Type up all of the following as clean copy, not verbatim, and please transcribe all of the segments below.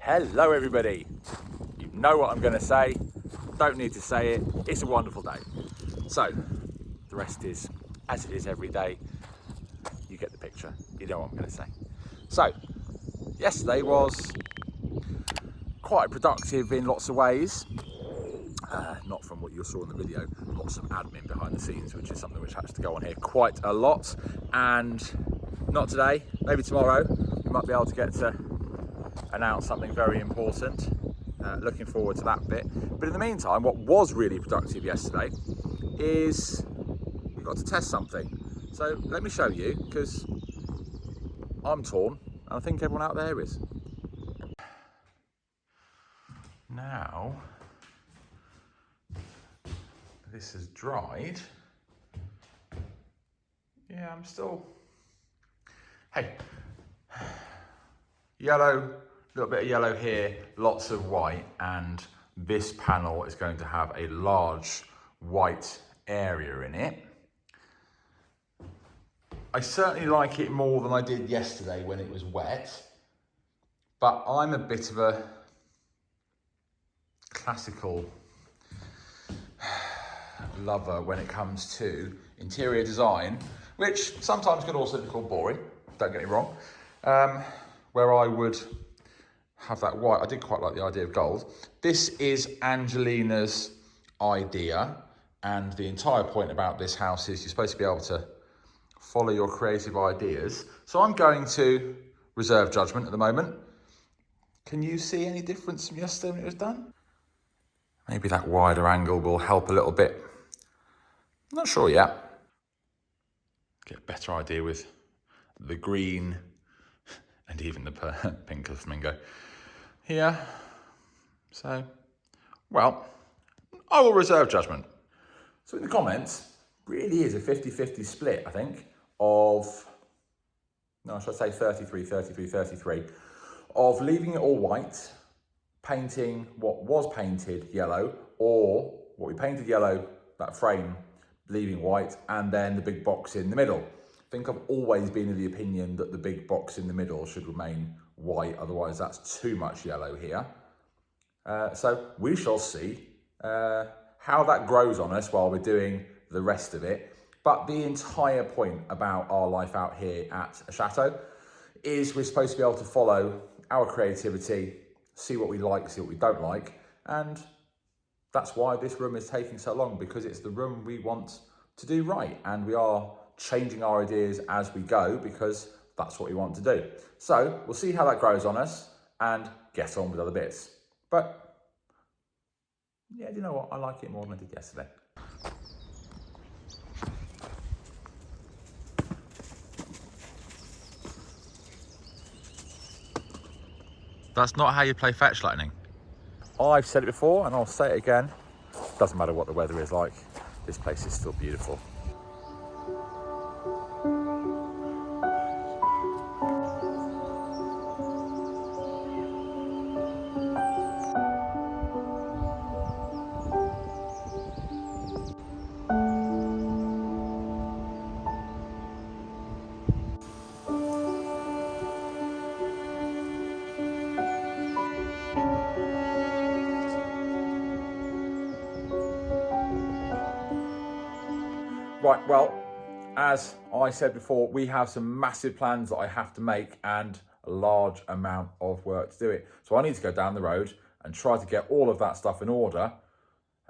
Hello everybody. You know what I'm going to say. Don't need to say it. It's a wonderful day. So the rest is as it is every day. You get the picture. You know what I'm going to say. So yesterday was quite productive in lots of ways. Not from what you saw in the video. Lots of admin behind the scenes, which is something which has to go on here quite a lot. And not today, maybe tomorrow, we might be able to get to announce something very important. Looking forward to that bit. But in the meantime, what was really productive yesterday is we got to test something. So let me show you, because I'm torn and I think everyone out there is. Now, this has dried. Yeah, I'm still, hey, yellow, a little bit of yellow here, lots of white, and this panel is going to have a large white area in it. I certainly like it more than I did yesterday when it was wet, but I'm a bit of a classical lover when it comes to interior design, which sometimes can also be called boring, don't get me wrong, where I would have that white. I did quite like the idea of gold. This is Angelina's idea, and the entire point about this house is you're supposed to be able to follow your creative ideas. So I'm going to reserve judgment at the moment. Can you see any difference from yesterday when it was done? Maybe that wider angle will help a little bit. I'm not sure yet. Get a better idea with the green and even the pink of the flamingo here. So, well, I will reserve judgment. So in the comments, really is a 50-50 split, I think, of, no, should I say 33, of leaving it all white, painting what was painted yellow, or what we painted yellow, that frame, leaving white, and then the big box in the middle. I think I've always been of the opinion that the big box in the middle should remain white, otherwise that's too much yellow here. So we shall see how that grows on us while we're doing the rest of it. But the entire point about our life out here at a chateau is we're supposed to be able to follow our creativity, see what we like, see what we don't like, and that's why this room is taking so long, because it's the room we want to do right, and we are changing our ideas as we go because that's what we want to do. So we'll see how that grows on us and get on with other bits. But yeah, you know what? I like it more than I did yesterday. That's not how you play fetch lightning. I've said it before and I'll say it again. Doesn't matter what the weather is like. This place is still beautiful. Right, well, as I said before, we have some massive plans that I have to make and a large amount of work to do it. So I need to go down the road and try to get all of that stuff in order,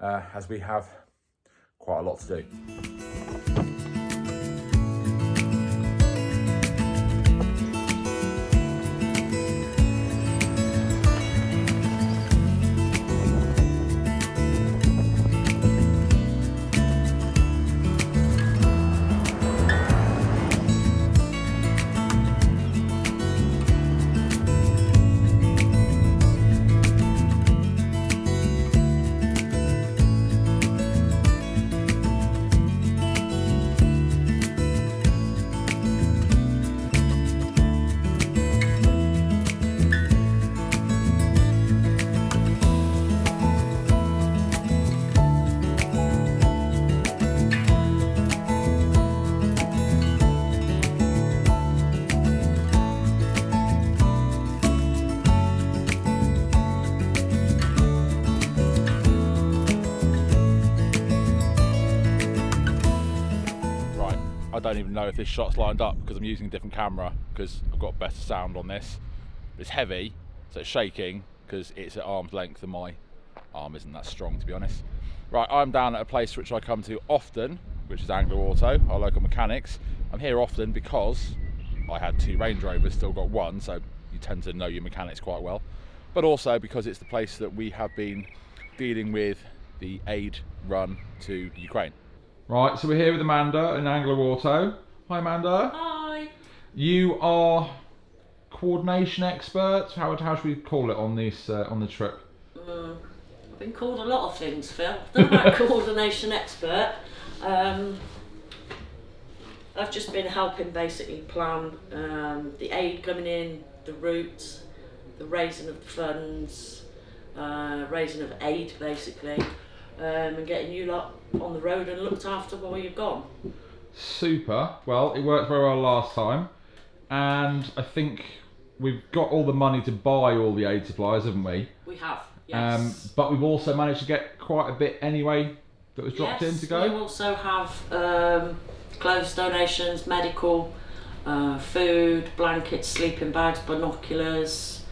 as we have quite a lot to do. don't even know if this shot's lined up because I'm using a different camera because I've got better sound on this. It's heavy, so it's shaking because it's at arm's length and my arm isn't that strong, to be honest. Right, I'm down at a place which I come to often, which is Anglo Auto, our local mechanics. I'm here often because I had 2 Range Rovers, still got 1, so you tend to know your mechanics quite well. But also because it's the place that we have been dealing with the aid run to Ukraine. Right, so we're here with Amanda in Anglo Auto. Hi, Amanda. Hi. You are coordination experts. How should we call it on this on the trip? I've been called a lot of things, Phil. I'm not a coordination expert. I've just been helping basically plan the aid coming in, the route, the raising of the funds, raising of aid basically, and getting you lot on the road and looked after while you've gone. Super. Well, it worked very well last time, and I think we've got all the money to buy all the aid supplies, haven't we? We have, yes. But we've also managed to get quite a bit anyway that was dropped in to go. We also have clothes donations, medical, food, blankets, sleeping bags, binoculars,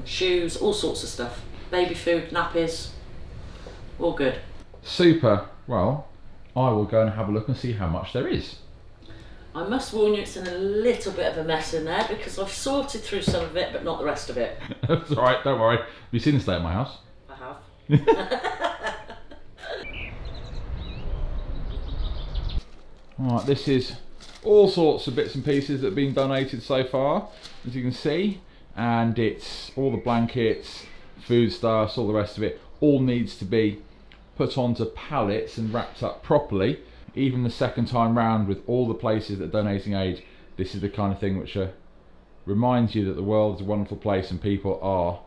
shoes, all sorts of stuff. Baby food, nappies, all good. Super. Well, I will go and have a look and see how much there is. I must warn you, it's in a little bit of a mess in there because I've sorted through some of it, but not the rest of it. That's all right, don't worry. Have you seen the state of my house? I have. Alright, this is all sorts of bits and pieces that have been donated so far, as you can see. And it's all the blankets, foodstuffs, all the rest of it, all needs to be put onto pallets and wrapped up properly. Even the second time round with all the places that are donating aid, this is the kind of thing which reminds you that the world is a wonderful place and people are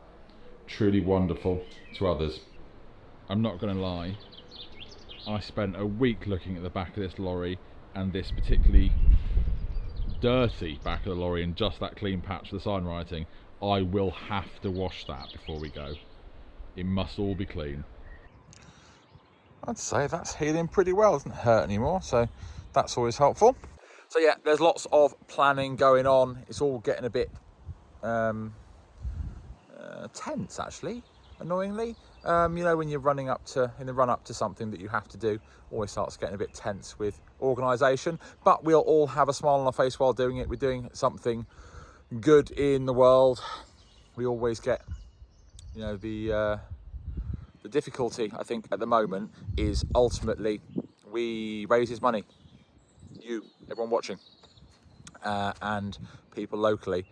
truly wonderful to others. I'm not going to lie, I spent a week looking at the back of this lorry and this particularly dirty back of the lorry and just that clean patch for the sign writing. I will have to wash that before we go. It must all be clean. I'd say that's healing pretty well, doesn't hurt anymore, so that's always helpful. So yeah, there's lots of planning going on. It's all getting a bit tense, actually, annoyingly. You know, when you're in the run up to something that you have to do, always starts getting a bit tense with organisation. But we'll all have a smile on our face while doing it. We're doing something good in the world. We always get, you know, the difficulty, I think, at the moment is ultimately we raise his money. You, everyone watching, and people locally.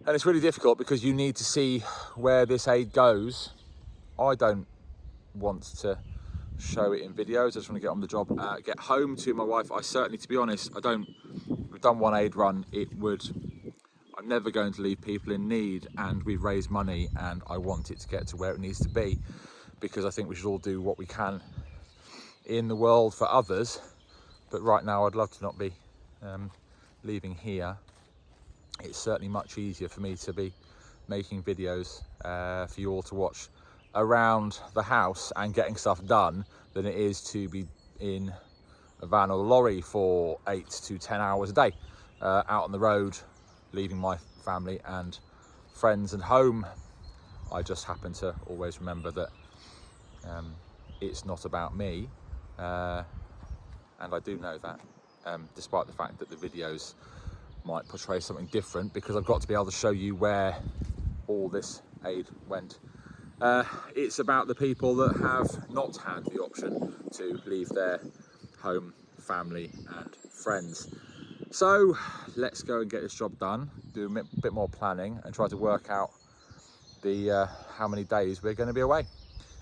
And it's really difficult because you need to see where this aid goes. I don't want to show it in videos. I just want to get on the job, get home to my wife. I certainly, to be honest, we've done one aid run. I'm never going to leave people in need, and we've raised money and I want it to get to where it needs to be, because I think we should all do what we can in the world for others. But right now I'd love to not be leaving here. It's certainly much easier for me to be making videos for you all to watch around the house and getting stuff done than it is to be in a van or a lorry for 8 to 10 hours a day out on the road, leaving my family and friends and home. I just happen to always remember that it's not about me, and I do know that, despite the fact that the videos might portray something different, because I've got to be able to show you where all this aid went. It's about the people that have not had the option to leave their home, family and friends. So let's go and get this job done, do a bit more planning and try to work out the how many days we're going to be away.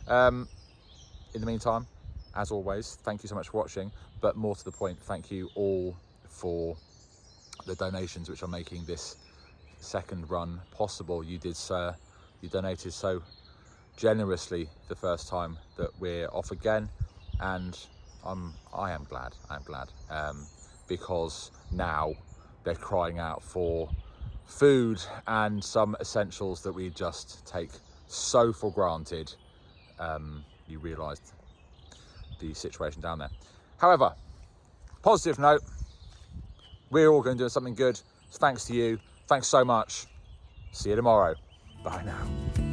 In the meantime, as always, thank you so much for watching, but more to the point, thank you all for the donations which are making this second run possible. You donated so generously the first time that we're off again, and I am glad, because now they're crying out for food and some essentials that we just take so for granted. You realised the situation down there. However, positive note, We're all going to do something good. So thanks to you. Thanks so much. See you tomorrow. Bye now.